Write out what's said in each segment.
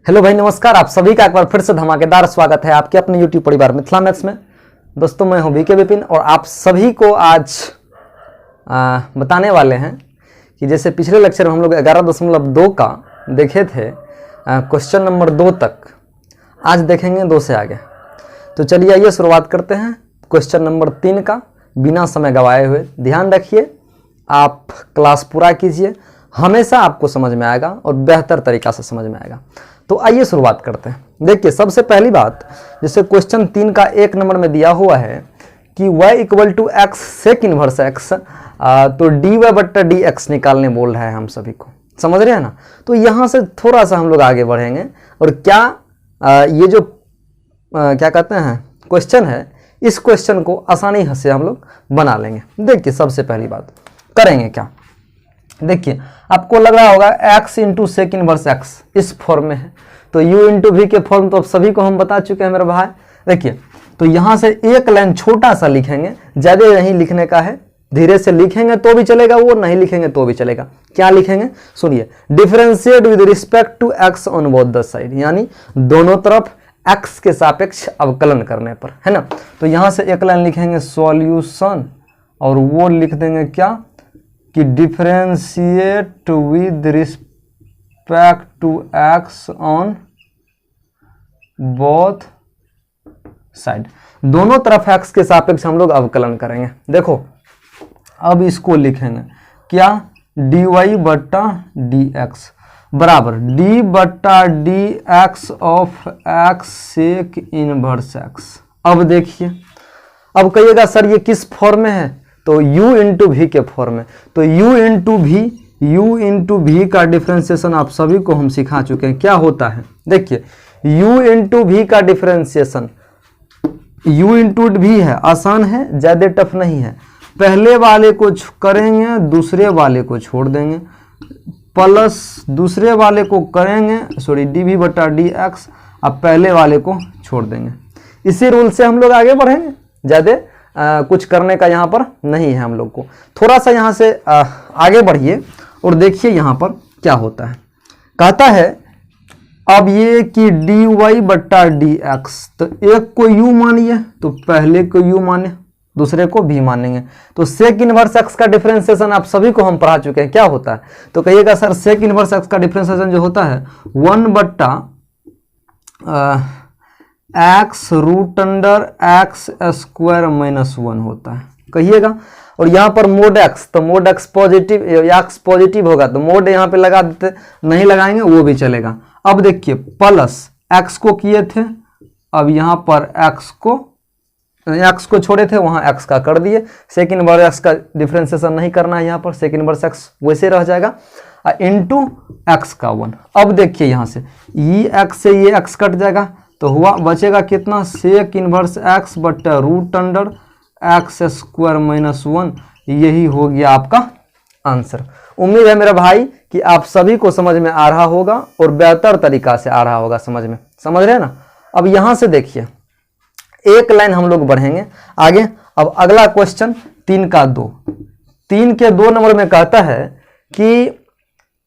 Hello भाई नमस्कार। आप सभी का एक बार फिर से धमाकेदार स्वागत है आपके अपने YouTube परिवार मिथिला मैथ्स में। दोस्तों मैं हूं बीके विपिन और आप सभी को आज बताने वाले हैं कि जैसे पिछले लेक्चर में हम लोग 11.2 का देखे थे क्वेश्चन नंबर 2 तक, आज देखेंगे 2 से आगे। तो चलिए आइए शुरुआत करते हैं क्वेश्चन नंबर 3 का बिना समय गवाए हुए। ध्यान रखिए, आप क्लास पूरा कीजिए, हमेशा आपको समझ में आएगा और बेहतर तरीका से समझ में आएगा। तो आइए शुरुआत करते हैं। देखिए सबसे पहली बात, जैसे क्वेश्चन 3 का 1 नंबर में दिया हुआ है कि y equal to x sec inverse x, तो dy बट्टा डी एक्स निकालने बोल रहा है हम सभी को, समझ रहे हैं ना। तो यहाँ से थोड़ा सा हम लोग आगे बढ़ेंगे और क्या ये जो क्या कहते हैं क्वेश्चन है, इस क्वेश्चन को आसानी से हम लोग बना लेंगे। देखिए सबसे पहली बात करेंगे क्या, देखिए आपको लग रहा होगा x into sec inverse x इस फॉर्म में है, तो u इंटू वी के फॉर्म तो अब सभी को हम बता चुके हैं मेरे भाई। देखिए तो यहाँ से एक लाइन छोटा सा लिखेंगे, ज़्यादा नहीं लिखने का है, धीरे से लिखेंगे तो भी चलेगा, वो नहीं लिखेंगे तो भी चलेगा। क्या लिखेंगे सुनिए, differentiate with respect to x on both the side, यानी दोनों तरफ x के सापेक्ष अवकलन करने पर, है ना। तो यहाँ से एक लाइन लिखेंगे सॉल्यूशन और वो लिख देंगे क्या कि differentiate with respect to x on both side, दोनों तरफ एक्स के सापेक्ष हम लोग अवकलन करेंगे। देखो अब इसको लिखेंगे क्या, डी वाई बट्टा डी एक्स बराबर डी बट्टा d x of x sec inverse x. अब देखिए, अब कहिएगा सर ये किस फॉर्म में है, तो u इंटू वी के फॉर्म में। तो u इंटू वी का डिफरेंशिएशन आप सभी को हम सिखा चुके हैं क्या होता है। देखिए u इंटू वी का डिफरेंशिएशन, u इंटू वी है, आसान है, ज़्यादा टफ नहीं है। पहले वाले को करेंगे, दूसरे वाले को छोड़ देंगे, प्लस दूसरे वाले को करेंगे, सॉरी डी वी बटा डी एक्स, अब पहले वाले को छोड़ देंगे। इसी रूल से हम लोग आगे बढ़ेंगे, ज़्यादा कुछ करने का यहाँ पर नहीं है हम लोग को। थोड़ा सा यहाँ से आगे बढ़िए और देखिए यहाँ पर क्या होता है। कहता है अब ये कि डी वाई बट्टा डी एक्स, तो एक को u मानिए तो पहले को u माने, दूसरे को भी मानेंगे। तो सेक इनवर्स एक्स का डिफरेंशिएशन आप सभी को हम पढ़ा चुके हैं क्या होता है। तो कहिएगा सर सेक इनवर्स एक्स का डिफरेंशिएशन जो होता है 1 बट्टा x root under x square minus 1 होता है, कहिएगा। और यहाँ पर मोड एक्स, तो mod x positive, x positive होगा तो मोड यहाँ पे लगा देते, नहीं लगाएंगे वो भी चलेगा। अब देखिए प्लस एक्स को किए थे, अब यहाँ पर एक्स को छोड़े थे, वहाँ एक्स का कर दिए। सेक इनवर्स एक्स का डिफरेंशिएशन नहीं करना है यहाँ पर, सेक इनवर्स एक्स वैसे रह जाएगा इंटू एक्स का 1। अब देखिए यहाँ से ये एक्स से ये एक्स कट जाएगा, तो हुआ बचेगा कितना, सेक इनवर्स एक्स बट्टा root under x square minus 1। यही हो गया आपका आंसर। उम्मीद है मेरा भाई कि आप सभी को समझ में आ रहा होगा और बेहतर तरीका से आ रहा होगा समझ में, समझ रहे हैं ना। अब यहाँ से देखिए एक लाइन हम लोग बढ़ेंगे आगे। अब अगला क्वेश्चन 3 का 2, 3 के 2 नंबर में कहता है कि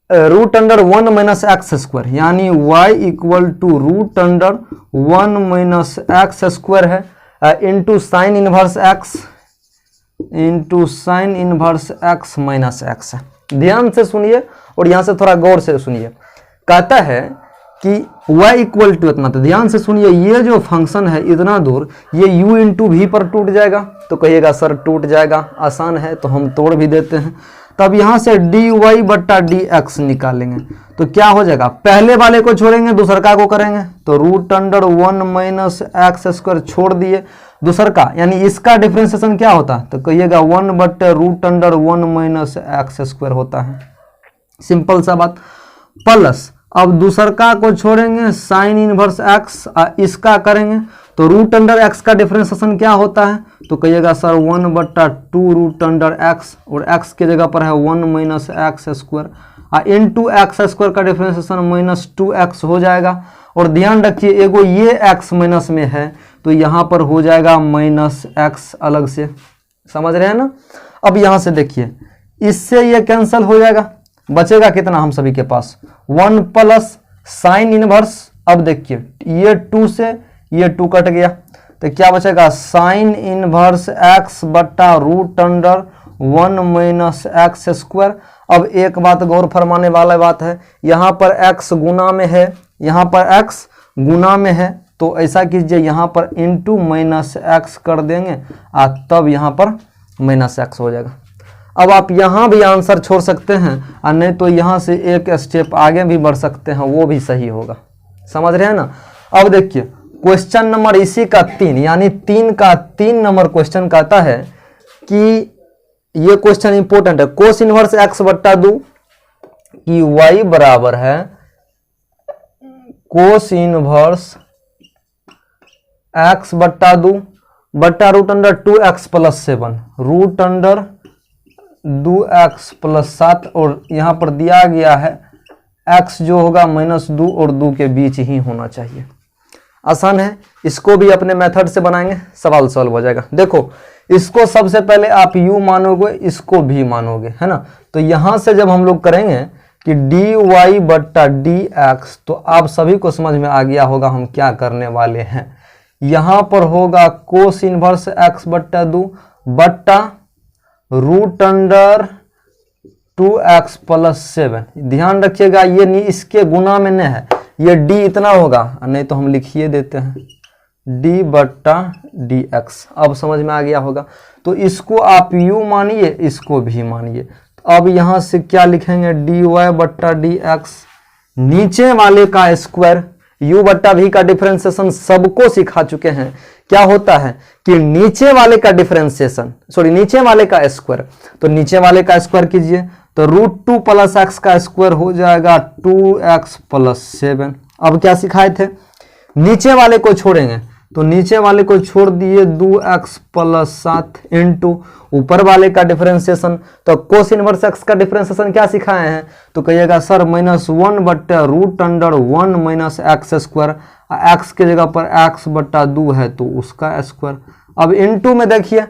root under 1 minus x square, यानी y equal to root under 1 minus x square है into sine inverse x minus x है। ध्यान से सुनिए और यहाँ से थोड़ा गौर से सुनिए। कहता है कि y इक्वल टू इतना, तो ध्यान से सुनिए, ये जो फंक्शन है इतना दूर, ये u इंटू वी पर टूट जाएगा। तो कहिएगा सर टूट जाएगा, आसान है तो हम तोड़ भी देते हैं। तब यहाँ से डी वाई बट्टा डी एक्स निकालेंगे तो क्या हो जाएगा, पहले वाले को छोड़ेंगे दूसरका को करेंगे, तो root under 1 minus x square छोड़ दिए दूसरका, यानी इसका डिफरेंशिएशन क्या होता है, तो कहिएगा 1 बट्टे root under 1 minus x square होता है। सिंपल सा बात। प्लस अब दूसरका को छोड़ेंगे, साइन इनवर्स एक्स, इसका करेंगे तो रूट अंडर एक्स का डिफरेंशिएशन क्या होता है, तो कहिएगा सर 1 बट्टा 2 रूट अंडर एक्स, और एक्स के जगह पर है 1 minus x square into x square का डिफरेंशिएशन माइनस 2x हो जाएगा। और ध्यान रखिए एगो ये x माइनस में है तो यहाँ पर हो जाएगा माइनस x अलग से, समझ रहे हैं ना। अब यहाँ से देखिए इससे ये कैंसिल हो जाएगा, बचेगा कितना हम सभी के पास 1 प्लस साइन इनवर्स, अब देखिए ये 2 से ये 2 कट गया तो क्या बचेगा, साइन इनवर्स x बट्टा root under 1 minus x square. अब एक बात गौर फरमाने वाला बात है, यहाँ पर x गुना में है, यहाँ पर x गुना में है, तो ऐसा कीजिए यहाँ पर इंटू माइनस एक्स कर देंगे तब यहाँ पर माइनस एक्स हो जाएगा। अब आप यहाँ भी आंसर छोड़ सकते हैं और नहीं तो यहाँ से एक स्टेप आगे भी बढ़ सकते हैं, वो भी सही होगा। समझ रहे हैं ना। अब देखिए क्वेश्चन नंबर इसी का 3 यानी 3 का 3 नंबर क्वेश्चन कहता है कि ये क्वेश्चन इंपॉर्टेंट है, कोस इनवर्स एक्स बट्टा 2 कि y बराबर है कोस इनवर्स एक्स बट्टा 2 बट्टा root under 2x plus 7 root under 2x plus 7 और यहाँ पर दिया गया है x जो होगा -2 और 2 के बीच ही होना चाहिए। आसान है, इसको भी अपने मेथड से बनाएंगे, सवाल सॉल्व हो जाएगा। देखो इसको सबसे पहले आप u मानोगे, इसको भी मानोगे, है ना। तो यहाँ से जब हम लोग करेंगे कि dy बट्टा dx तो आप सभी को समझ में आ गया होगा हम क्या करने वाले हैं। यहाँ पर होगा कोस इनवर्स x बट्टा 2 बट्टा रूट अंडर 2x प्लस 7। ध्यान रखिएगा ये इसके गुना में नहीं है, ये d इतना होगा, नहीं तो हम लिखिए देते हैं d बट्टा dx। अब समझ में आ गया होगा। तो इसको आप u मानिए, इसको भी मानिए। अब यहाँ से क्या लिखेंगे, dy बट्टा dx, नीचे वाले का स्क्वायर, u बट्टा v का डिफरेंशिएशन सबको सिखा चुके हैं। क्या होता है कि नीचे वाले का डिफरेंशिएशन, नीचे वाले का स्क्वायर, तो नीचे वाले का स्क्वायर कीजिए तो √2 प्लस एक्स का स्क्वायर हो जाएगा 2x प्लस 7। अब क्या सिखाए थे, नीचे वाले को छोड़ेंगे तो नीचे वाले को छोड़ दिए 2x प्लस 7 इंटू ऊपर वाले का डिफरेंशिएशन। तो कोस इनवर्स एक्स का डिफरेंशिएशन क्या सिखाए हैं, तो कहिएगा सर -1 बट्टा root under 1 minus x square, x के जगह पर x बट्टा 2 है तो उसका स्क्वायर। अब इंटू में देखिए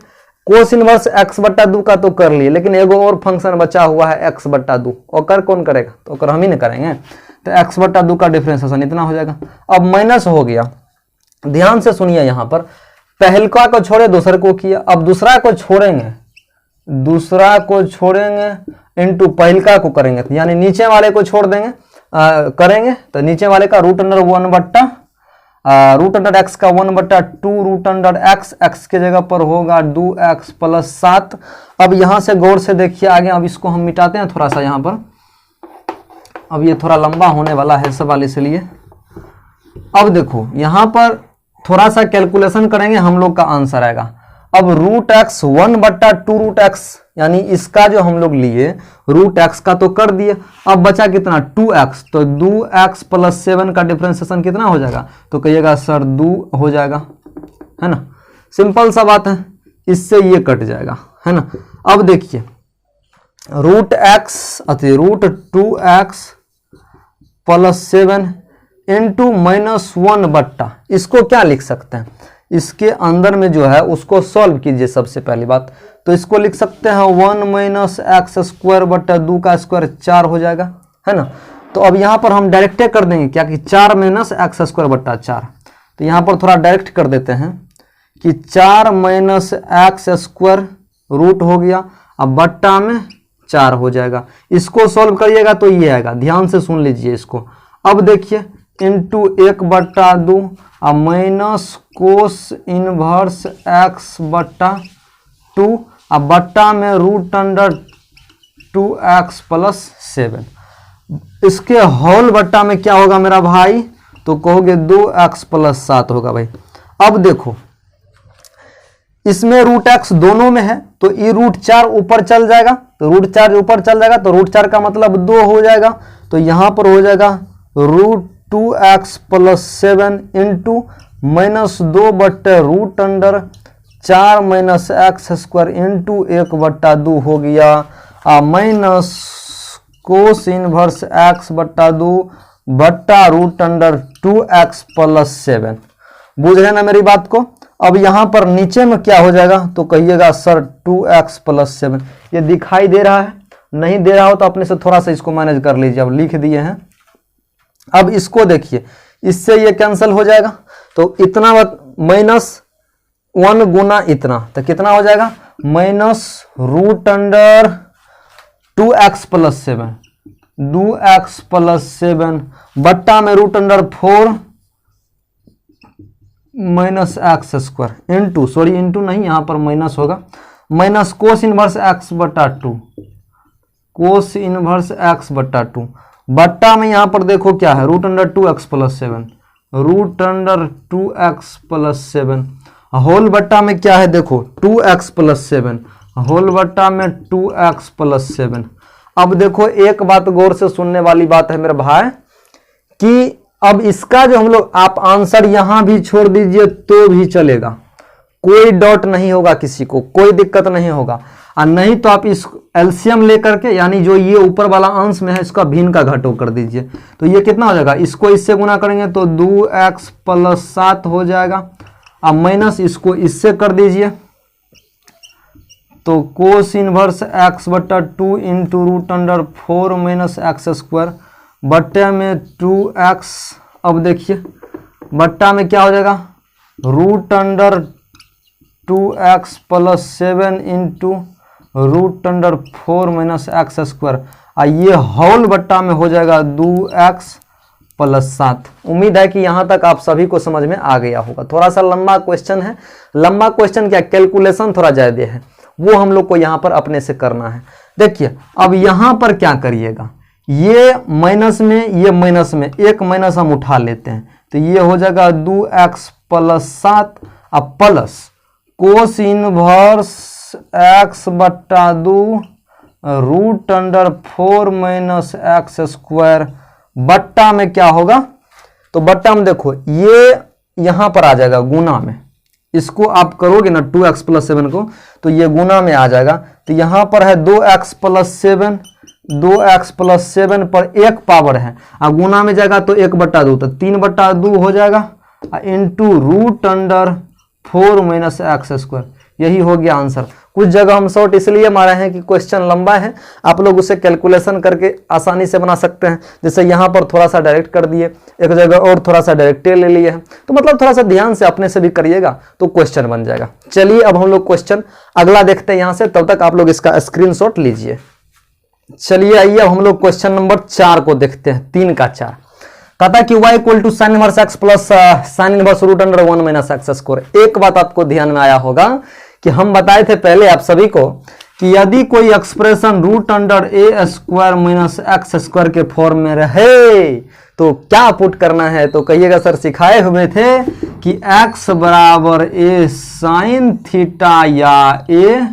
कोस इनवर्स x बट्टा 2 का तो कर लिए, लेकिन एगो और फंक्शन बचा हुआ है x बट्टा 2, और कर कौन करेगा, तो कर हम ही नहीं करेंगे। तो x बट्टा 2 का डिफरेंशिएशन इतना हो जाएगा। अब माइनस हो गया, ध्यान से सुनिए, यहाँ पर पहलका को छोड़े दूसरे को किया, अब दूसरा को छोड़ेंगे, दूसरा को छोड़ेंगे इंटू पहलका को करेंगे, यानी नीचे वाले को छोड़ देंगे करेंगे तो नीचे वाले का रूट अंडर 1 बट्टा रूट अंडर एक्स का 1 बट्टा 2 रूट अंडर एक्स, एक्स के जगह पर होगा 2x प्लस 7। अब यहां से गौर से देखिए आगे, अब इसको हम मिटाते हैं थोड़ा सा यहाँ पर, अब ये थोड़ा लंबा होने वाला है सवाल इसलिए। अब देखो यहाँ पर थोड़ा सा कैलकुलेशन करेंगे, हम लोग का आंसर आएगा। अब रूट एक्स 1 बट्टा 2 रूट एक्स, यानी इसका जो हम लोग लिए रूट एक्स का तो कर दिए, अब बचा कितना 2x, तो 2x प्लस 7 का डिफरेंशिएशन कितना हो जाएगा, तो कहिएगा सर 2 हो जाएगा, है ना। सिंपल सा बात है, इससे ये कट जाएगा, है ना। अब देखिए रूट 2x प्लस 7 इंटू -1 बट्टा, इसको क्या लिख सकते हैं, इसके अंदर में जो है उसको सॉल्व कीजिए। सबसे पहली बात तो इसको लिख सकते हैं 1 माइनस एक्स स्क्वायर बट्टा 2 का स्क्वायर 4 हो जाएगा, है ना। तो अब यहाँ पर हम डायरेक्ट कर देंगे क्या कि 4 माइनस एक्स स्क्वायर बट्टा 4, तो यहाँ पर थोड़ा डायरेक्ट कर देते हैं कि 4 माइनस एक्स स्क्वायर रूट हो गया, अब बट्टा में 4 हो जाएगा। इसको सॉल्व करिएगा तो ये आएगा, ध्यान से सुन लीजिए इसको। अब देखिए इंटू 1 बट्टा 2 माइनस कोस इनवर्स एक्स बट्टा 2 अब बट्टा में रूट अंडर 2x प्लस 7, इसके होल बट्टा में क्या होगा मेरा भाई, तो कहोगे 2x प्लस 7 होगा भाई। अब देखो इसमें रूट एक्स दोनों में है तो ये रूट 4 ऊपर चल जाएगा, तो रूट 4 ऊपर चल जाएगा तो रूट 4 का मतलब 2 हो जाएगा, तो यहां पर हो जाएगा रूट 2x प्लस 7 इंटू -2 बट्टे root under 4 minus x square into 1 बट्टा 2 हो गया माइनस कोस इनवर्स एक्स बट्टा 2 बट्टा रूट अंडर 2x प्लस 7। बुझ रहे ना मेरी बात को। अब यहां पर नीचे में क्या हो जाएगा, तो कहिएगा सर 2x प्लस 7। ये दिखाई दे रहा है, नहीं दे रहा हो तो अपने से थोड़ा सा इसको मैनेज कर लीजिए। अब लिख दिए हैं अब इसको देखिए, इससे ये कैंसिल हो जाएगा, तो इतना -1 गुना इतना, तो कितना हो जाएगा -√2x+7, 2x+7 बट्टा में √4 -x² इंटू, सॉरी इंटू नहीं, यहां पर माइनस होगा, minus cos inverse x/2, cos inverse x/2 बट्टा में यहां पर देखो क्या है, √2x+7, √2x+7 होल बट्टा में क्या है देखो 2x+7, होल बट्टा में 2x+7। अब देखो एक बात गौर से सुनने वाली बात है मेरे भाई, कि अब इसका जो हम लोग, आप आंसर यहां भी छोड़ दीजिए तो भी चलेगा, कोई डाउट नहीं होगा, किसी को कोई दिक्कत नहीं होगा। और नहीं तो आप इस एलसीएम लेकर के, यानी जो ये ऊपर वाला अंश में है इसका भिन्न का घटो कर दीजिए, तो ये कितना हो जाएगा, इसको इससे गुना करेंगे तो 2x+7 हो जाएगा। अब माइनस इसको इससे कर दीजिए तो cos inverse x/2 into √4 -x² बट्टे में 2x। अब देखिए बट्टा में क्या हो जाएगा, √2x+7 इंटू √4 -x², और ये होल बट्टा में हो जाएगा 2x+7। उम्मीद है कि यहां तक आप सभी को समझ में आ गया होगा। थोड़ा सा लंबा क्वेश्चन है, लंबा क्वेश्चन क्या, कैलकुलेशन थोड़ा ज्यादा है, वो हम लोग को यहां पर अपने से करना है। देखिए अब यहां पर क्या करिएगा, ये माइनस में, ये माइनस में, एक माइनस हम उठा लेते हैं, तो ये हो जाएगा 2x+7 अब plus cos inverse x/2 √4 -x² बट्टा में क्या होगा, तो बट्टा में देखो ये यहां पर आ जाएगा गुना में, इसको आप करोगे ना 2x+7 को तो ये गुना में आ जाएगा, तो यहां पर है 2x+7, 2x+7 पर एक पावर है, और गुना में जाएगा तो 1/2, तो 3/2 हो जाएगा, इंटू √4 -x²। यही हो गया आंसर। कुछ जगह हम शॉर्ट इसलिए मारे हैं कि क्वेश्चन लंबा है, आप लोग उसे कैलकुलेशन करके आसानी से बना सकते हैं। जैसे यहाँ पर थोड़ा सा डायरेक्ट कर दिए, एक जगह और थोड़ा सा डायरेक्ट ले लिए हैं, तो मतलब थोड़ा सा ध्यान से अपने से भी करिएगा तो क्वेश्चन बन जाएगा। चलिए अब हम लोग क्वेश्चन अगला देखते हैं यहाँ से, तब तक आप लोग इसका स्क्रीनशॉट लीजिए। चलिए आइए अब हम लोग क्वेश्चन नंबर 4 को देखते हैं, 3 का 4। कहता है कि y = sin inverse x plus sin inverse √1 -x²। एक बात आपको ध्यान में आया होगा कि हम बताए थे पहले आप सभी को कि यदि कोई एक्सप्रेशन √a² -x² के फॉर्म में रहे तो क्या पुट करना है, तो कहिएगा सर सिखाए हुए थे कि x = a sin थीटा या a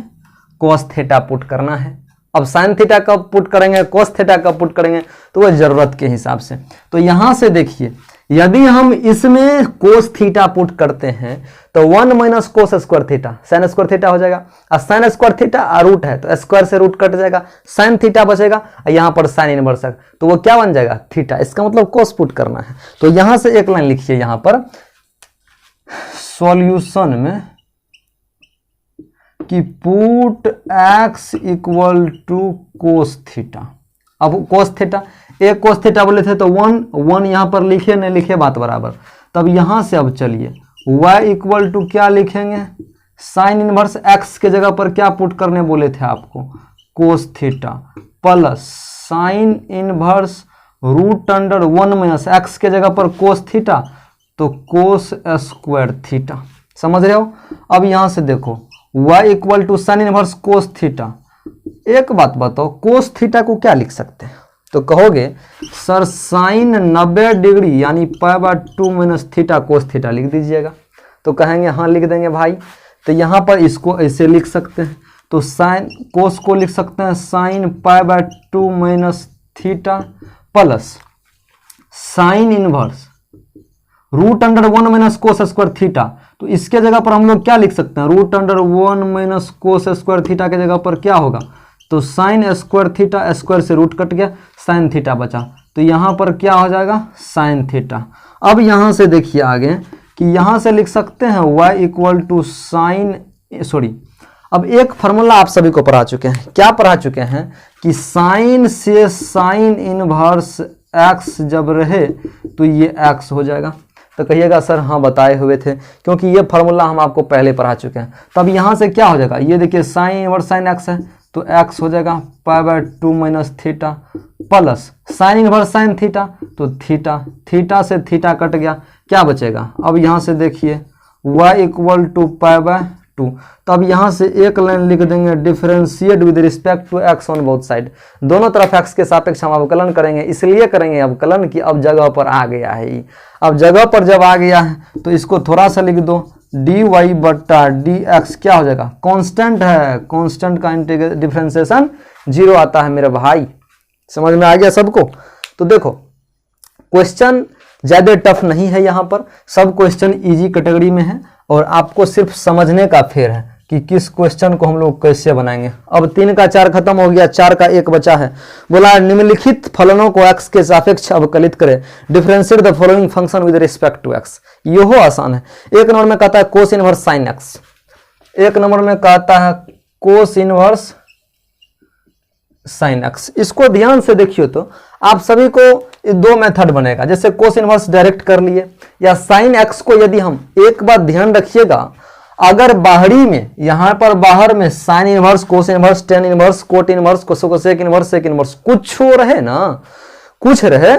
cos थीटा पुट करना है। अब साइन थीटा कब पुट करेंगे, कोस थीटा कब पुट करेंगे, तो वह जरूरत के हिसाब से। तो यहां से देखिए यदि हम इसमें कोस थीटा पुट करते हैं तो 1 - cos square theta sine square theta हो जाएगा, और साइन स्क्वायर थीटा रूट है तो स्क्वायर से रूट कट जाएगा, साइन थीटा बचेगा, और यहां पर साइन इनवर्स है तो वो क्या बन जाएगा थीटा। इसका मतलब कोस पुट करना है। तो यहां से एक लाइन लिखिए यहां पर सॉल्यूशन में कि पुट x = कोस थीटा। अब कोस थीटा, एक कोस थीटा बोले थे तो 1 यहां पर लिखे नहीं लिखे बात बराबर। तब यहां से अब चलिए y = क्या लिखेंगे, साइन इनवर्स x के जगह पर क्या पुट करने बोले थे आपको, cos theta, plus sine inverse √1 - x के जगह पर कोस थीटा तो कोस स्क्वायर थीटा। समझ रहे हो। अब यहां से देखो y = sign inverse cos theta. एक बात बताओ, कोस थीटा को क्या लिख सकते हैं, तो कहोगे सर साइन 90 डिग्री यानी π/2 - थीटा कोस थीटा लिख दीजिएगा। तो कहेंगे हाँ लिख देंगे भाई। तो यहां पर इसको ऐसे लिख सकते हैं, तो साइन कोस को लिख सकते हैं sine π/2 - theta plus sine inverse √1 - cos square theta. तो इसके जगह पर हम लोग क्या लिख सकते हैं, √1 - कोस स्क्वायर थीटा के जगह पर क्या होगा, तो साइन स्क्वायर थीटा, स्क्वायर से रूट कट गया, साइन थीटा बचा, तो यहां पर क्या हो जाएगा साइन थीटा। अब यहां से देखिए आगे कि यहां से लिख सकते हैं y = साइन, सॉरी अब एक फॉर्मूला आप सभी को पढ़ा चुके हैं, क्या पढ़ा चुके हैं कि साइन से साइन इनवर्स एक्स जब रहे तो ये एक्स हो जाएगा। तो कहिएगा सर हाँ बताए हुए थे, क्योंकि ये फार्मूला हम आपको पहले पढ़ा चुके हैं। तब यहाँ से क्या हो जाएगा, ये देखिए साइन इनवर्स साइन एक्स है तो एक्स हो जाएगा π/2 minus theta plus sine inverse sine theta तो थीटा, थीटा से थीटा कट गया, क्या बचेगा। अब यहाँ से देखिए y इक्वल टू π/2, तो अब यहाँ से एक लाइन लिख देंगे differentiate with respect to x on both side. दोनों तरफ x के सापेक्ष हम अवकलन करेंगे, इसलिए करेंगे अवकलन कि अब जगह पर आ गया है ये। अब जगह पर जब आ गया है तो इसको थोड़ा सा लिख दो, dy बट्टा dx क्या हो जाएगा, कांस्टेंट है, कांस्टेंट का इंटीग्रल डिफरेंशिएशन 0 आता है मेरे भाई। समझ में आ गया सबको। तो देखो क्वेश्चन ज़्यादा टफ नहीं है, यहाँ पर सब क्वेश्चन इजी कैटेगरी में है और आपको सिर्फ समझने का फेर है कि किस क्वेश्चन को हम लोग कैसे बनाएंगे। अब 3 का 4 खत्म हो गया, 4 का 1 बचा है। बोला निम्नलिखित फलनों को x के सापेक्ष अवकलित करें, differentiate the following function with respect to x। ये हो आसान है। 1 नंबर में कहता है कोस इनवर्स साइन x, 1 नंबर में कहता है कोस इनवर्स साइन x। इसको ध्यान से देखिए तो आप सभी को 2 मेथड बनेगा, जैसे कोस इनवर्स डायरेक्ट कर लिए या साइन x को यदि हम, एक बात ध्यान रखिएगा, अगर बाहरी में यहाँ पर बाहर में sine inverse cos inverse tan inverse cot inverse cosec inverse sec inverse कुछ हो रहे ना, कुछ रहे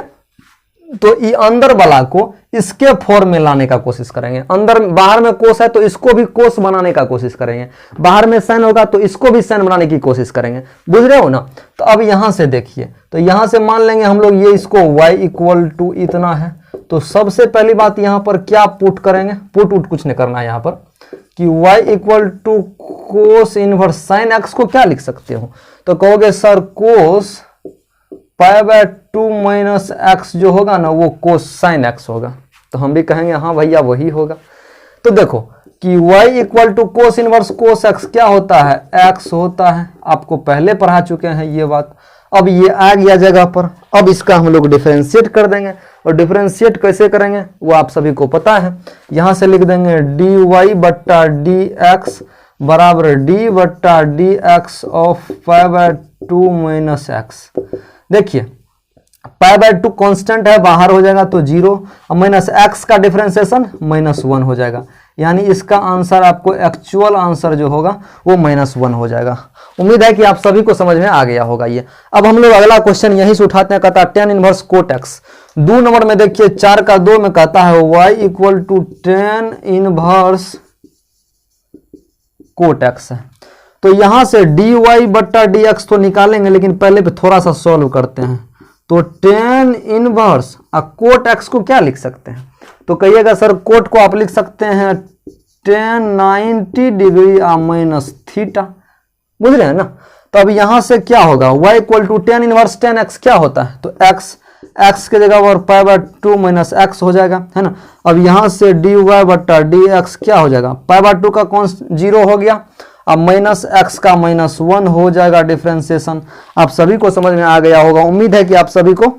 तो ये अंदर वाला को इसके फॉर्म में लाने का कोशिश करेंगे। अंदर बाहर में कोस है तो इसको भी कोस बनाने का कोशिश करेंगे, बाहर में साइन होगा तो इसको भी साइन बनाने की कोशिश करेंगे, बुझ रहे हो ना। तो अब यहां से देखिए, तो यहां से मान लेंगे हम लोग ये इसको y इक्वल टू इतना है, तो सबसे पहली बात यहां पर क्या पुट करेंगे, पुट उट कुछ नहीं करना है यहाँ पर, कि y equal to cos inverse sine x को क्या लिख सकते हो, तो कहोगे सर कोस π/2 माइनस एक्स जो होगा ना वो कोस साइन एक्स होगा। तो हम भी कहेंगे हाँ भैया वही होगा। तो देखो कि y equal to cos inverse cos x क्या होता है, x होता है, आपको पहले पढ़ा चुके हैं ये बात। अब ये आ गया जगह पर, अब इसका हम लोग डिफरेंशिएट कर देंगे, और डिफरेंशिएट कैसे करेंगे वो आप सभी को पता है। यहाँ से लिख देंगे dy बट्टा dx बराबर d बट्टा dx ऑफ π/2 माइनस एक्स। देखिए π/2 कांस्टेंट है, बाहर हो जाएगा तो 0, और माइनस एक्स का डिफरेंशिएशन -1 हो जाएगा, यानी इसका आंसर आपको एक्चुअल आंसर जो होगा वो -1 हो जाएगा। उम्मीद है कि आप सभी को समझ में आ गया होगा ये। अब हम लोग अगला क्वेश्चन यहीं से उठाते हैं, कहता है tan inverse cot x. 2 number में देखिए 4 का 2 में कहता है y equal to tan inverse cot x है। तो यहां से dy बट्टा dx तो निकालेंगे, लेकिन पहले पे थोड़ा सा सॉल्व करते हैं। तो टेन इनवर्स कोट एक्स को क्या लिख सकते हैं, तो कहिएगा सर कोट को आप लिख सकते हैं टेन 90 डिग्री माइनस थीटा, बुझ रहे हैं ना। तो अब यहां से क्या होगा, y equal to tan inverse tan x क्या होता है, तो x के जगह और π/2 माइनस एक्स हो जाएगा, है ना। अब यहां से dy बट्टा dx क्या हो जाएगा, π/2 का कौन 0 हो गया, अब माइनस एक्स का -1 हो जाएगा डिफरेंशिएशन। आप सभी को समझ में आ गया होगा, उम्मीद है कि आप सभी को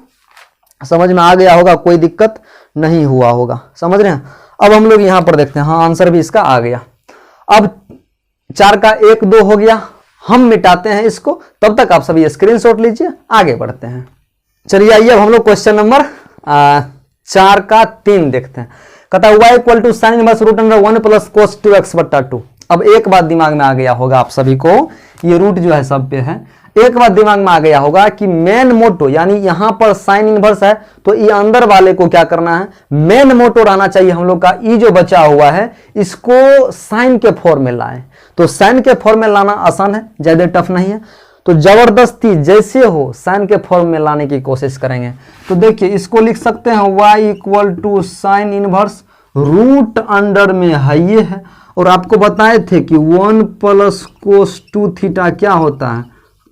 समझ में आ गया होगा, कोई दिक्कत नहीं हुआ होगा, समझ रहे हैं। अब हम लोग यहां पर देखते हैं, हाँ आंसर भी इसका आ गया। अब 4 का 1 2 हो गया, हम मिटाते हैं इसको, तब तक आप सभी स्क्रीनशॉट लीजिए, आगे बढ़ते हैं। चलिए आइए अब हम लोग क्वेश्चन नंबर 4 का 3 देखते हैं। कहता है y equal to sine inverse root under 1 plus cos 2x बट्टा 2। अब एक बात दिमाग में आ गया होगा आप सभी को, ये रूट जो है सब पे है, एक बात दिमाग में आ गया होगा कि मेन मोटो, यानी यहां पर साइन इनवर्स है तो ये अंदर वाले को क्या करना है, मेन मोटो रहना चाहिए हम लोग का। ई जो बचा हुआ है इसको साइन के फॉर्म में लाएं, तो साइन के फॉर्म में लाना आसान है, ज्यादा टफ नहीं है। तो जबरदस्ती जैसे हो साइन के फॉर्म में लाने की कोशिश करेंगे। तो देखिए इसको लिख सकते हैं y equal to sine inverse root under में है ये है, और आपको बताए थे कि 1 प्लस कोस 2 थीटा क्या होता है,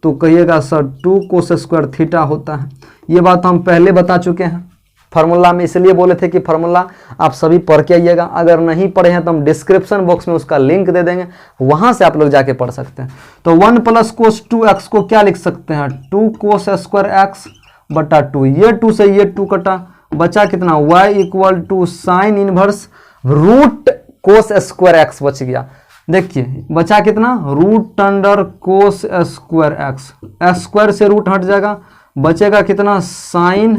तो कहिएगा सर 2 कोस स्क्वायर थीटा होता है। ये बात हम पहले बता चुके हैं फार्मूला में, इसलिए बोले थे कि फार्मूला आप सभी पढ़ के आइएगा। अगर नहीं पढ़े हैं तो हम डिस्क्रिप्शन बॉक्स में उसका लिंक दे देंगे, वहां से आप लोग जाके पढ़ सकते हैं। तो 1 प्लस कोस 2x को क्या लिख सकते हैं, 2 कोस स्क्वायर एक्स बटा 2, ये 2 से ये 2 कटा, बचा कितना y equal to sine inverse root cos square x बच गया। देखिए बचा कितना, root under cos square x, square से रूट हट जाएगा, बचेगा कितना साइन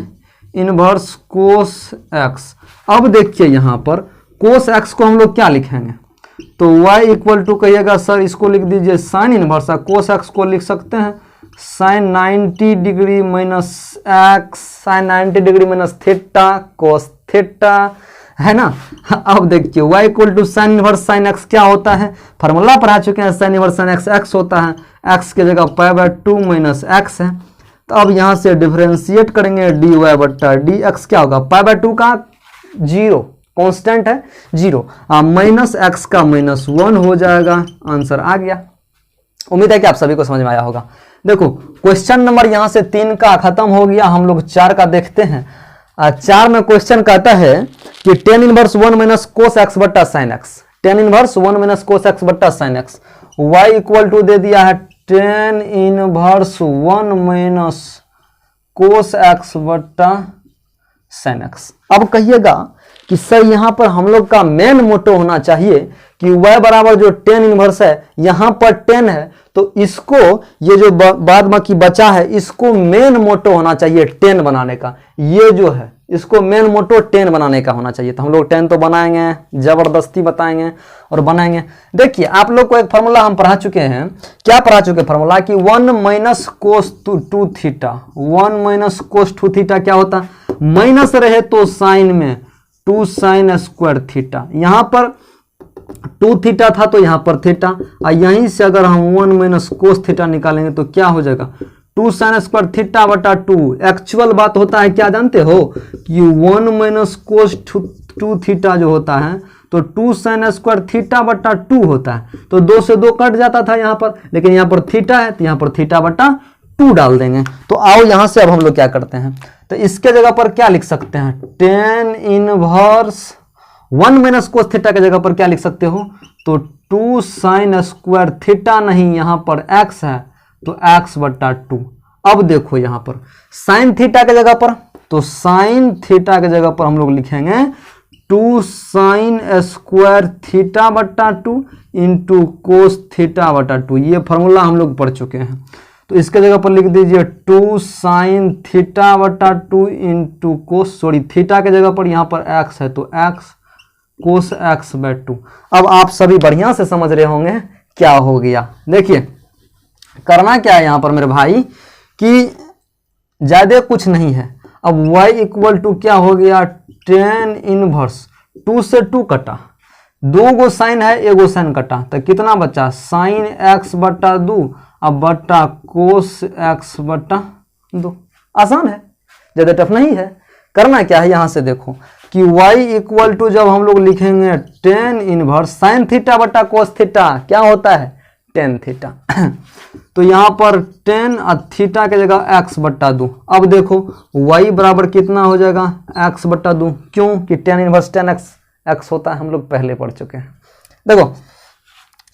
इनवर्स कोस एक्स। अब देखिए यहाँ पर कोस एक्स को हम लोग क्या लिखेंगे, तो y इक्वल टू कहिएगा सर इसको लिख दीजिए साइन इनवर्स, कोस एक्स को लिख सकते हैं sine 90 degree minus x, sine 90 degree minus theta cos theta, है ना। अब देखिए y equal to sine inverse sine x क्या होता है, फार्मूला पढ़ा चुके हैं, sine inverse sine x x होता है, एक्स की जगह π/2 माइनस एक्स है। तो अब यहाँ से डिफरेंशिएट करेंगे dy बट्टा dx क्या होगा, π/2 का 0 कांस्टेंट है 0, माइनस एक्स का -1 हो जाएगा। आंसर आ गया। उम्मीद है कि आप सभी को समझ में आया होगा। देखो क्वेश्चन नंबर यहाँ से 3 का खत्म हो गया, हम लोग 4 का देखते हैं। 4 में क्वेश्चन कहता है कि tan inverse 1 minus cos x बट्टा sine x, tan inverse 1 minus cos x बट्टा sine x, y equal to दे दिया है tan inverse 1 minus cos x बट्टा साइन एक्स। अब कहिएगा कि सर यहाँ पर हम लोग का मेन मोटो होना चाहिए कि y बराबर जो टेन इनवर्स है, यहाँ पर 10 है, तो इसको ये जो बाद बाकी बचा है इसको मेन मोटो होना चाहिए 10 बनाने का। ये जो है इसको मेन मोटो 10 बनाने का होना चाहिए। तो हम लोग 10 तो बनाएंगे, जबरदस्ती बताएंगे और बनाएंगे। देखिए आप लोग को एक फार्मूला हम पढ़ा चुके हैं, क्या पढ़ा चुके फार्मूला कि 1 माइनस कोस 2 थीटा, 1 माइनस कोस 2 थीटा क्या होता है, माइनस रहे तो साइन में 2 साइन स्क्वायर थीटा, यहाँ पर 2 थीटा था तो यहाँ पर थीटा, और यहीं से अगर हम 1 माइनस कोस थीटा निकालेंगे तो क्या हो जाएगा 2 साइन स्क्वायर थीटा बटा 2। एक्चुअल बात होता है क्या जानते हो कि 1 माइनस कोस 2 थीटा जो होता है तो 2 साइन स्क्वायर थीटा बटा 2 होता है, तो 2 से 2 कट जाता था यहाँ पर, लेकिन यहाँ पर थीटा है तो यहाँ पर थीटा बटा 2 डाल देंगे। तो आओ यहाँ से अब हम लोग क्या करते हैं, तो इसके जगह पर क्या लिख सकते हैं, ten inverse 1 minus cos theta के जगह पर क्या लिख सकते हो, तो 2 साइन स्क्वायर थीटा, नहीं यहाँ पर x है तो x बट्टा 2। अब देखो यहाँ पर साइन थीटा के जगह पर, तो साइन थीटा के जगह पर हम लोग लिखेंगे 2 साइन स्क्वायर थीटा बट्टा 2 इंटू कोस थीटा बटा 2। ये फार्मूला हम लोग पढ़ चुके हैं, तो इसके जगह पर लिख दीजिए 2 साइन थीटा बटा 2 इंटू कोस, सॉरी थीटा के जगह पर यहाँ पर x है तो x कोस x बाय 2। अब आप सभी बढ़िया से समझ रहे होंगे क्या हो गया। देखिए करना क्या है यहाँ पर मेरे भाई कि ज्यादा कुछ नहीं है। अब y इक्वल टू क्या हो गया, टेन इनवर्स 2 से 2 कटा, 2 गो साइन है, 1 गो साइन कटा, तो कितना बचा साइन x बट्टा 2 अब बट्टा कोस x बट्टा 2। आसान है, ज्यादा टफ नहीं है। करना क्या है यहाँ से देखो कि y इक्वल टू जब हम लोग लिखेंगे टेन इनवर्स साइन थीटा बट्टा कोस थीटा क्या होता है टेन थीटा तो यहाँ पर 10 और थीटा के जगह x बट्टा 2। अब देखो y बराबर कितना हो जाएगा x बट्टा 2, क्यों कि टेन इनवर्स 10x x होता है, हम लोग पहले पढ़ चुके हैं। देखो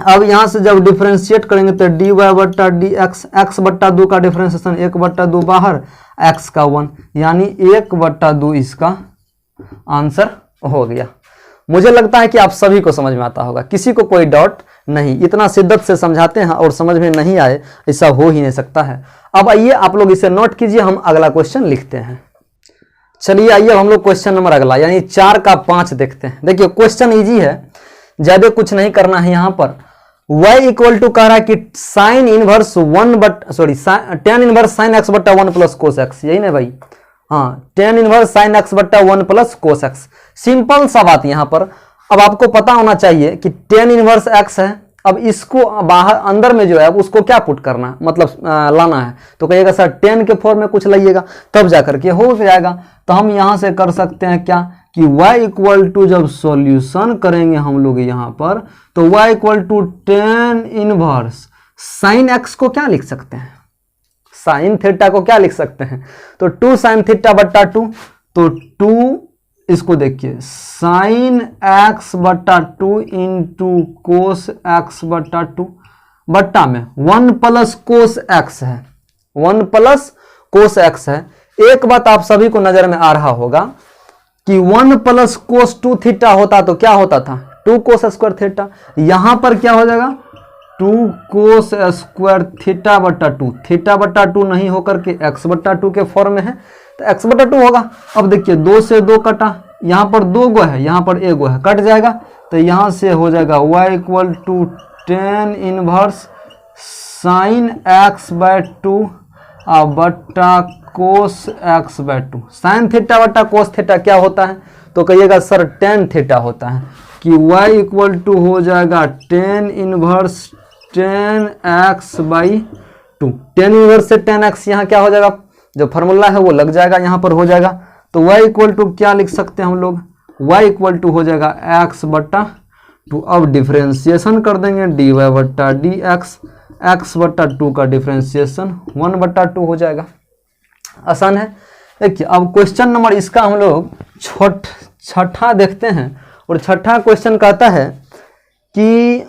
अब यहाँ से जब डिफरेंशिएट करेंगे तो dy बट्टा dx, x बट्टा 2 का डिफरेंशिएशन 1 बट्टा 2 बाहर, x का 1 यानी 1 बट्टा 2 इसका आंसर हो गया। मुझे लगता है कि आप सभी को समझ में आता होगा, किसी को कोई डाउट नहीं, इतना शिद्दत से समझाते हैं और समझ में नहीं आए ऐसा हो ही नहीं सकता है। अब आइए आप लोग इसे नोट कीजिए, हम अगला क्वेश्चन लिखते हैं। चलिए आइए हम लोग क्वेश्चन नंबर अगला यानी 4 का 5 देखते हैं। देखिए क्वेश्चन इजी है, ज्यादा कुछ नहीं करना है। यहाँ पर y इक्वल टू कह रहा है कि sine inverse tan inverse sine x बट्टा 1 प्लस कोस एक्स, यही ना भाई, हाँ टेन इनवर्स साइन एक्स बट्टा 1 प्लस कोस एक्स। सिंपल सा बात यहाँ पर। अब आपको पता होना चाहिए कि टेन इनवर्स एक्स है, अब इसको बाहर अंदर में जो है उसको क्या पुट करना मतलब लाना है, तो कहिएगा सर 10 के फॉर्म में कुछ लाइएगा तब जाकर के हो जाएगा। तो हम यहाँ से कर सकते हैं क्या कि y इक्वल टू जब सॉल्यूशन करेंगे हम लोग यहाँ पर, तो y equal to tan inverse sine x को क्या लिख सकते हैं, साइन थीटा को क्या लिख सकते हैं, तो 2 साइन थीटा बट्टा 2, तो 2 इसको देखिए साइन एक्स बट्टा 2 इंटू कोस एक्स बट्टा 2 बट्टा में 1 प्लस कोस एक्स है, 1 प्लस कोस एक्स है। एक बात आप सभी को नजर में आ रहा होगा कि 1 प्लस कोस 2 थीटा होता तो क्या होता था 2 कोस स्क्वायर थीटा, यहां पर क्या हो जाएगा 2 कोस स्क्वायर थीटा बट्टा 2, थीटा बट्टा 2 नहीं होकर के एक्स बट्टा 2 के फॉर्म में है, तो एक्स बटा 2 होगा। अब देखिए 2 से 2 कटा, यहाँ पर 2 गो है, यहाँ पर 1 गो है, कट जाएगा। तो यहाँ से हो जाएगा y equal to tan inverse sine x by 2 बट्टा cos x by 2। Sine theta बट्टा कोस थीटा क्या होता है? तो कहिएगा सर टेन थीटा होता है, कि y इक्वल टू हो जाएगा ten inverse tan x by 2। Tan inverse से टेन एक्स यहाँ क्या हो जाएगा, जो फार्मूला है वो लग जाएगा, यहाँ पर हो जाएगा। तो y इक्वल टू क्या लिख सकते हैं हम लोग, y इक्वल टू हो जाएगा x बट्टा 2। अब डिफ्रेंसिएशन कर देंगे dy बट्टा डी एक्स बट्टा 2 का डिफ्रेंसिएशन 1 बट्टा 2 हो जाएगा। आसान है। देखिए अब क्वेश्चन नंबर इसका हम लोग छठा देखते हैं, और छठा क्वेश्चन कहता है कि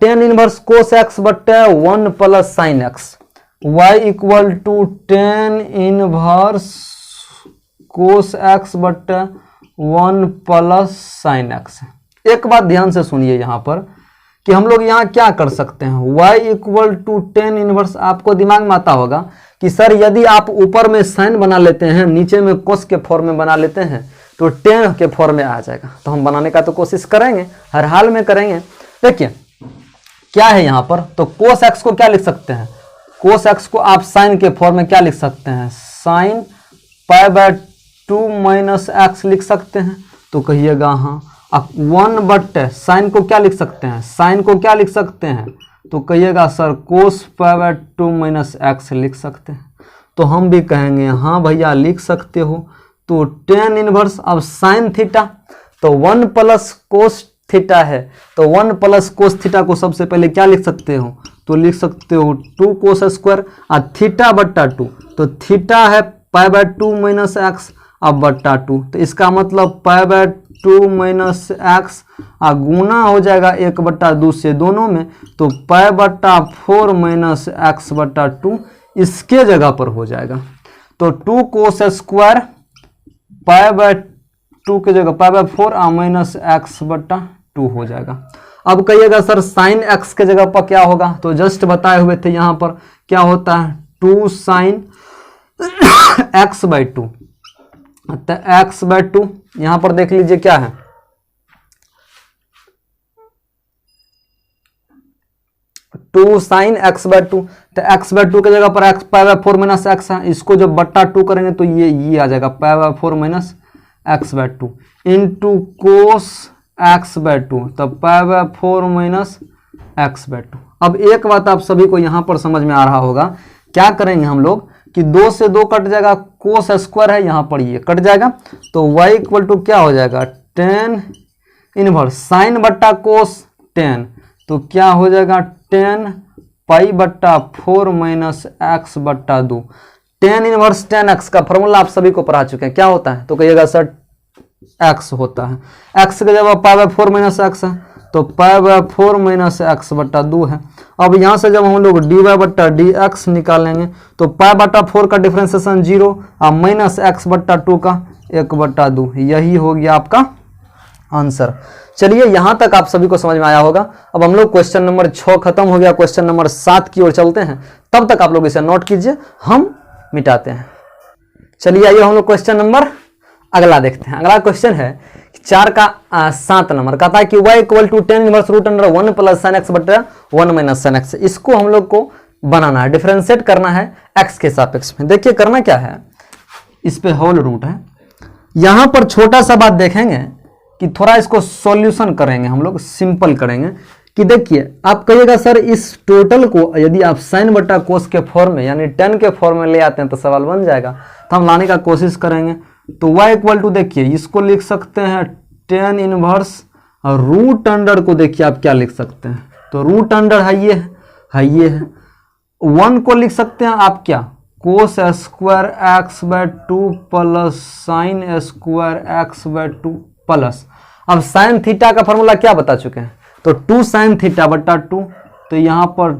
टेन इनवर्स कोस एक्स बट्टा 1 plus sine x, y equal to tan inverse cos x बट्टा 1 प्लस साइन एक्स। एक बात ध्यान से सुनिए यहाँ पर कि हम लोग यहाँ क्या कर सकते हैं, y equal to tan inverse, आपको दिमाग में आता होगा कि सर यदि आप ऊपर में साइन बना लेते हैं, नीचे में कोस के फॉर्म में बना लेते हैं, तो टेन के फॉर्म में आ जाएगा। तो हम बनाने का तो कोशिश करेंगे, हर हाल में करेंगे। देखिए क्या है यहाँ पर, तो कोस एक्स को क्या लिख सकते हैं, कोस एक्स को आप साइन के फॉर्म में क्या लिख सकते हैं, sine pi by 2 minus x लिख सकते हैं। तो कहिएगा हाँ। अब 1 बट्टे साइन को क्या लिख सकते हैं, साइन को क्या लिख सकते हैं, तो कहिएगा sir cos pi by 2 minus x लिख सकते हैं। तो हम भी कहेंगे हाँ भैया लिख सकते हो। तो टेन इनवर्स, अब साइन थीटा तो 1 प्लस कोस थीटा है, तो 1 प्लस कोस थीटा को सबसे पहले क्या लिख सकते हो, तो लिख सकते हो 2 कोस स्क्वायर और थीटा बट्टा 2। तो थीटा है पाई बाय 2 माइनस एक्स अब बट्टा 2, तो इसका मतलब पाई बाय 2 माइनस एक्स गुना हो जाएगा 1 बट्टा 2 से दोनों में, तो पाई बट्टा 4 माइनस एक्स बट्टा 2 इसके जगह पर हो जाएगा। तो 2 कोस स्क्वायर पाई बाय 2 के जगह पाई बाय 4 माइनस एक्स बट्टा 2 हो जाएगा। अब कहिएगा सर साइन एक्स के जगह पर क्या होगा, तो जस्ट बताए हुए थे यहाँ पर क्या होता है 2 साइन एक्स बाई 2, तो एक्स बाई 2 यहाँ पर देख लीजिए क्या है 2 साइन एक्स बाई 2, तो एक्स बाई 2 के जगह पर x pi by 4 minus x है, इसको जब बट्टा 2 करेंगे तो ये आ जाएगा pi by 4 minus x by 2 into cos x by 2, तब pi bye 4 minus x by 2। अब एक बात आप सभी को यहाँ पर समझ में आ रहा होगा, क्या करेंगे हम लोग कि 2 से 2 कट जाएगा, कोस स्क्वायर है यहाँ पर ये कट जाएगा, तो y इक्वल टू क्या हो जाएगा टेन इनवर्स साइन बट्टा कोस 10, तो क्या हो जाएगा 10 पाई बट्टा 4 माइनस एक्स बट्टा 2। 10 इनवर्स 10x का फॉर्मूला आप सभी को पढ़ा चुके हैं, क्या होता है, तो कहिएगा सर x होता है, x के जगह पाई बाय 4 माइनस एक्स है, तो पाई बाय 4 माइनस एक्स बट्टा 2 है। अब यहाँ से जब हम लोग डी वाई बट्टा डी एक्स निकालेंगे तो पाई बट्टा 4 का डिफ्रेंसिएशन 0 और माइनस एक्स बट्टा 2 का 1 बट्टा 2, यही हो गया आपका आंसर। चलिए यहाँ तक आप सभी को समझ में आया होगा। अब हम लोग क्वेश्चन नंबर 6 खत्म हो गया, क्वेश्चन नंबर 7 की ओर चलते हैं, तब तक आप लोग इसे नोट कीजिए, हम मिटाते हैं। चलिए आइए हम लोग क्वेश्चन नंबर अगला देखते हैं। अगला क्वेश्चन है 4 का 7 नंबर, कहता है कि y equal to 10 inverse root under 1 plus sine x बटा 1 माइनस साइन एक्स। इसको हम लोग को बनाना है, डिफरेंशिएट करना है x के सापेक्ष में। देखिए करना क्या है, इस पे होल रूट है, यहां पर छोटा सा बात देखेंगे कि थोड़ा इसको सॉल्यूशन करेंगे, हम लोग सिंपल करेंगे कि देखिए आप कहिएगा सर इस टोटल को यदि आप साइन बटा कोस के फॉर्म में यानी 10 के फॉर्म में ले आते हैं तो सवाल बन जाएगा, तो हम लाने का कोशिश करेंगे। तो y इक्वल टू देखिए इसको लिख सकते हैं 10 इनवर्स रूट अंडर को देखिए आप क्या लिख सकते हैं, तो रूट अंडर है ये है 1 को लिख सकते हैं आप क्या cos square x by 2 plus sine square x by 2 plus, अब साइन थीटा का फॉर्मूला क्या बता चुके हैं, तो 2 साइन थीटा बटा 2, तो यहाँ पर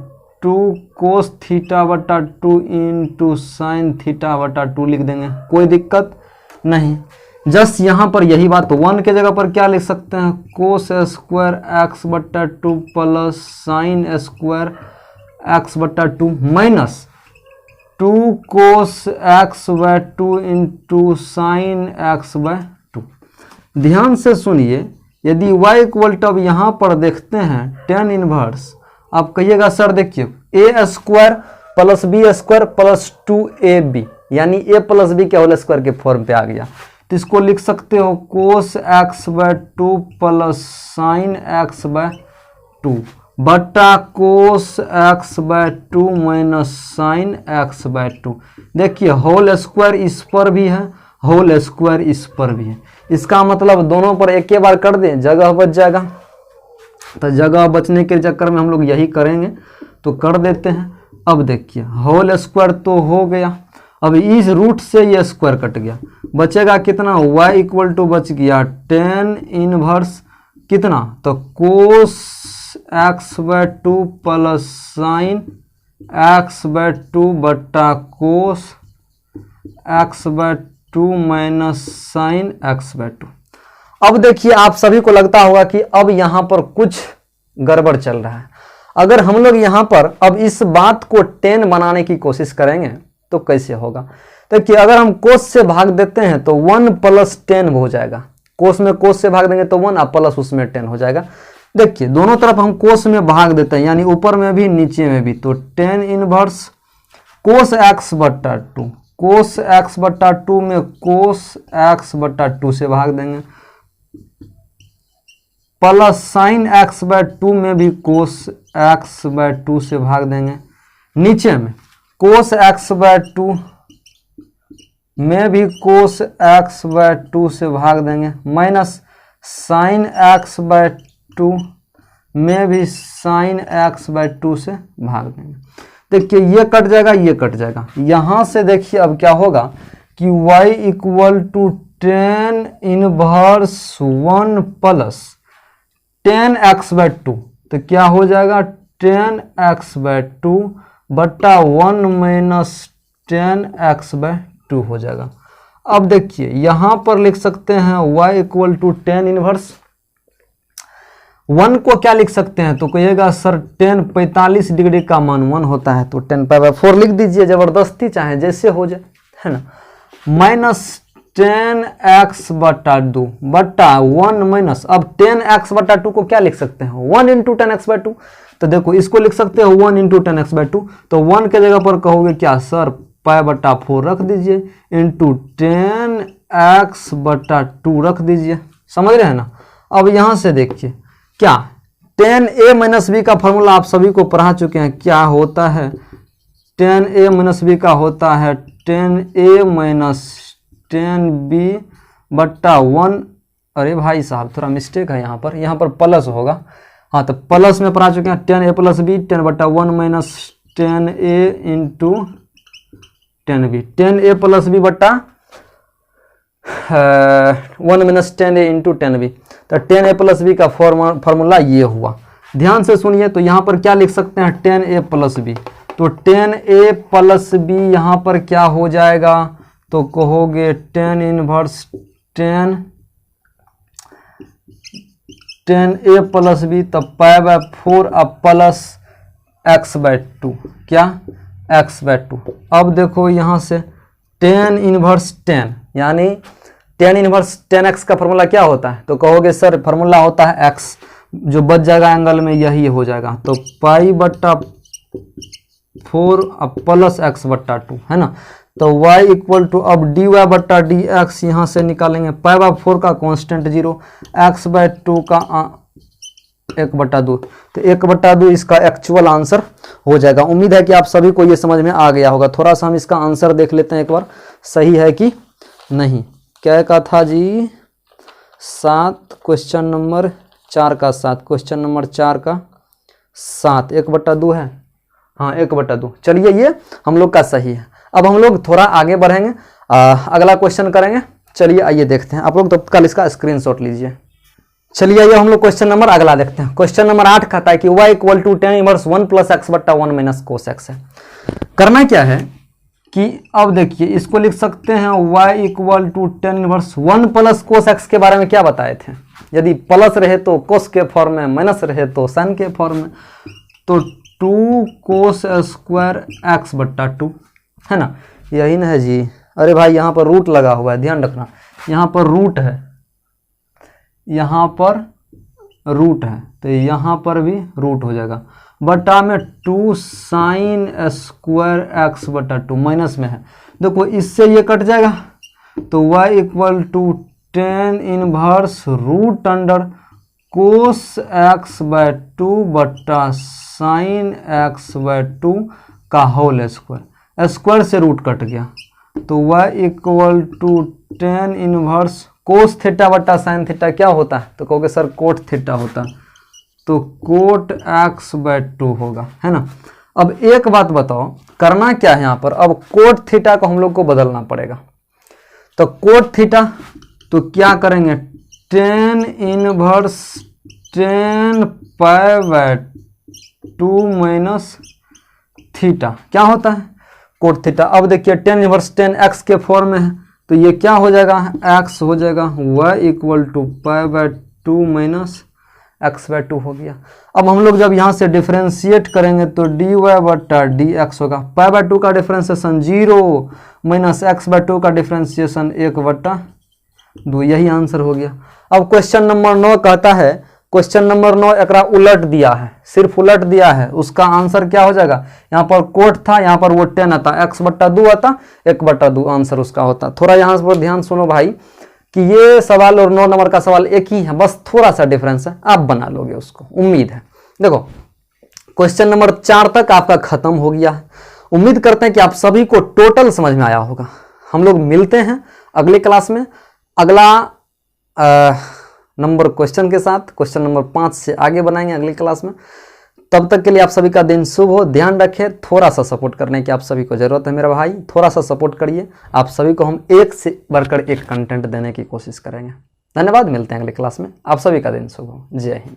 2 कोस थीटा बटा 2 इंटू साइन थीटा बटा 2 लिख देंगे, कोई दिक्कत नहीं। जस्ट यहाँ पर यही बात, तो 1 के जगह पर क्या लिख सकते हैं कोस स्क्वायर एक्स बटा 2 प्लस साइन स्क्वायर एक्स बटा 2 minus 2 cos x by 2 into sine x by 2। ध्यान से सुनिए, यदि y इक्वल टू अब यहाँ पर देखते हैं tan इनवर्स, आप कहिएगा सर देखिए a square plus b square plus 2ab यानी a प्लस बी के होल स्क्वायर के फॉर्म पे आ गया, तो इसको लिख सकते हो cos x by 2 plus sine x by 2 बटा cos x by 2 minus sine x by 2। देखिए होल स्क्वायर इस पर भी है, होल स्क्वायर इस पर भी है, इसका मतलब दोनों पर एक ही बार कर दें, जगह बच जाएगा। तो जगह बचने के चक्कर में हम लोग यही करेंगे, तो कर देते हैं। अब देखिए होल स्क्वायर तो हो गया, अब इस रूट से ये स्क्वायर कट गया, बचेगा कितना, y इक्वल टू बच गया tan इनवर्स कितना, तो cos x by 2 plus sine x by 2 बटा cos x by 2 minus sine x by 2। अब देखिए आप सभी को लगता होगा कि अब यहाँ पर कुछ गड़बड़ चल रहा है। अगर हम लोग यहाँ पर अब इस बात को 10 बनाने की कोशिश करेंगे तो कैसे होगा। देखिए अगर हम कोस से भाग देते हैं तो 1 प्लस 10 हो जाएगा, कोस में कोस से भाग देंगे तो 1 और प्लस उसमें 10 हो जाएगा। देखिए दोनों तरफ हम कोस में भाग देते हैं, यानी ऊपर में भी नीचे में भी, तो tan इनवर्स कोस एक्स बट्टा 2, कोस एक्स बट्टा 2 में कोस एक्स बट्टा 2 से भाग देंगे, प्लस साइन एक्स बाय 2 में भी कोस एक्स बाय 2 से भाग देंगे, नीचे में कोस एक्स बाय 2 में भी कोस एक्स बाय 2 से भाग देंगे, माइनस साइन एक्स बाय 2 में भी साइन एक्स बाय 2 से भाग देंगे। देखिए ये कट जाएगा, ये कट जाएगा। यहाँ से देखिए अब क्या होगा कि y equal to tan inverse 1 plus tan x by 2, तो क्या हो जाएगा tan एक्स बाय 2 बटा 1 माइनस tan एक्स बाय 2 हो जाएगा। अब देखिए यहाँ पर लिख सकते हैं y equal to tan inverse 1 को क्या लिख सकते हैं, तो कहिएगा सर tan 45 डिग्री का मान 1 होता है, तो tan पाई बाय 4 लिख दीजिए, जबरदस्ती चाहे जैसे हो जाए, है ना, माइनस tan एक्स बटा 2 बटा 1 माइनस, अब tan एक्स बटा 2 को क्या लिख सकते हैं 1 इंटू tan एक्स बाय 2, तो देखो इसको लिख सकते हो 1 इंटू tan एक्स बाय 2, तो 1 के जगह पर कहोगे क्या सर पाई बटा 4 रख दीजिए इंटू tan एक्स बटा 2 रख दीजिए, समझ रहे हैं ना। अब यहाँ से देखिए क्या tan a माइनस बी का फॉर्मूला आप सभी को पढ़ा चुके हैं, क्या होता है tan a माइनस बी का होता है tan a minus tan b बट्टा 1, अरे भाई साहब थोड़ा मिस्टेक है यहाँ पर प्लस होगा, हाँ तो प्लस में पढ़ा चुके हैं tan a प्लस बी, 10 बट्टा 1 minus tan a into tan b, tan a plus b बट्टा 1 minus tan a into tan b, तो tan a प्लस बी का फॉर्मूला ये हुआ। ध्यान से सुनिए, तो यहाँ पर क्या लिख सकते हैं tan a प्लस बी, तो tan a प्लस बी यहाँ पर क्या हो जाएगा, तो कहोगे tan inverse tan a plus b, तब पाई बाय 4 अब प्लस एक्स बाय 2, क्या एक्स बाय 2। अब देखो यहाँ से tan इनवर्स 10 यानी tan इनवर्स 10x का फॉर्मूला क्या होता है, तो कहोगे सर फॉर्मूला होता है x, जो बच जाएगा एंगल में यही हो जाएगा, तो पाई बट्टा 4 अब प्लस एक्स बट्टा 2, है ना, तो y इक्वल टू अब dy बट्टा डी एक्स यहाँ से निकालेंगे, पाई बाय 4 का कांस्टेंट 0, x बाय 2 का 1/2, तो 1/2 इसका एक्चुअल आंसर हो जाएगा। उम्मीद है कि आप सभी को ये समझ में आ गया होगा। थोड़ा सा हम इसका आंसर देख लेते हैं एक बार, सही है कि नहीं। क्या का था जी 7, क्वेश्चन नंबर 4 का 7, क्वेश्चन नंबर 4 का 7, 1/2 है, हाँ 1/2। चलिए ये हम लोग का सही है। अब हम लोग थोड़ा आगे बढ़ेंगे, अगला क्वेश्चन करेंगे। चलिए आइए देखते हैं, आप लोग तत्काल इसका स्क्रीनशॉट लीजिए। चलिए आइए हम लोग क्वेश्चन नंबर अगला देखते हैं। क्वेश्चन नंबर 8 कहता है कि y equal to tan inverse 1 plus x बट्टा 1 माइनस कोस एक्स है। करना क्या है कि अब देखिए इसको लिख सकते हैं y equal to tan inverse 1 plus cos x के बारे में क्या बताए थे, यदि प्लस रहे तो कोस के फॉर्म में, माइनस रहे तो साइन के फॉर्म में, तो 2 कोस स्क्वायर एक्स बट्टा 2 है ना, यही ना है जी। अरे भाई यहाँ पर रूट लगा हुआ है, ध्यान रखना, यहाँ पर रूट है, यहाँ पर रूट है, तो यहाँ पर भी रूट हो जाएगा, बटा में 2 साइन स्क्वायर एक्स बटा 2, माइनस में है, देखो इससे ये कट जाएगा, तो y equal to 10 inverse root under cos x by 2 बटा साइन एक्स बाय 2 का होल स्क्वायर, स्क्वायर से रूट कट गया, तो y equal to 10 inverse cos theta बटा साइन थीटा क्या होता है, तो कहोगे सर कोट थीटा होता है, तो कोट एक्स बाय 2 होगा, है ना। अब एक बात बताओ, करना क्या है यहाँ पर, अब कोट थीटा को हम लोग को बदलना पड़ेगा, तो कोट थीटा तो क्या करेंगे, 10 inverse 10 pi by 2 minus theta क्या होता है, कोट थीटा। अब देखिए 10 इनवर्स 10 एक्स के फॉर्म में है, तो ये क्या हो जाएगा, एक्स हो जाएगा, y equal to pi by 2 minus x by 2 हो गया। अब हम लोग जब यहाँ से डिफ्रेंशिएट करेंगे तो डी वाई बटा डी एक्स होगा, पाई बाय 2 का डिफ्रेंशिएशन 0 माइनस एक्स बाय 2 का डिफ्रेंशिएशन 1 बटा 2, यही आंसर हो गया। अब क्वेश्चन नंबर 9 कहता है, क्वेश्चन नंबर 9 एकरा उलट दिया है, सिर्फ उलट दिया है, उसका आंसर क्या हो जाएगा, यहाँ पर कोट था, यहाँ पर वो 10 आता, एक्स बट्टा 2 आता, 1 बट्टा 2 आंसर उसका होता। थोड़ा यहाँ पर ध्यान सुनो भाई कि ये सवाल और 9 नंबर का सवाल एक ही है, बस थोड़ा सा डिफरेंस है, आप बना लोगे उसको, उम्मीद है। देखो क्वेश्चन नंबर 4 तक आपका खत्म हो गया है, उम्मीद करते हैं कि आप सभी को टोटल समझ में आया होगा। हम लोग मिलते हैं अगले क्लास में अगला नंबर क्वेश्चन के साथ, क्वेश्चन नंबर 5 से आगे बनाएंगे अगली क्लास में। तब तक के लिए आप सभी का दिन शुभ हो, ध्यान रखें, थोड़ा सा सपोर्ट करने की आप सभी को जरूरत है मेरा भाई, थोड़ा सा सपोर्ट करिए, आप सभी को हम एक से बढ़कर एक कंटेंट देने की कोशिश करेंगे। धन्यवाद, मिलते हैं अगले क्लास में, आप सभी का दिन शुभ हो, जय हिंद।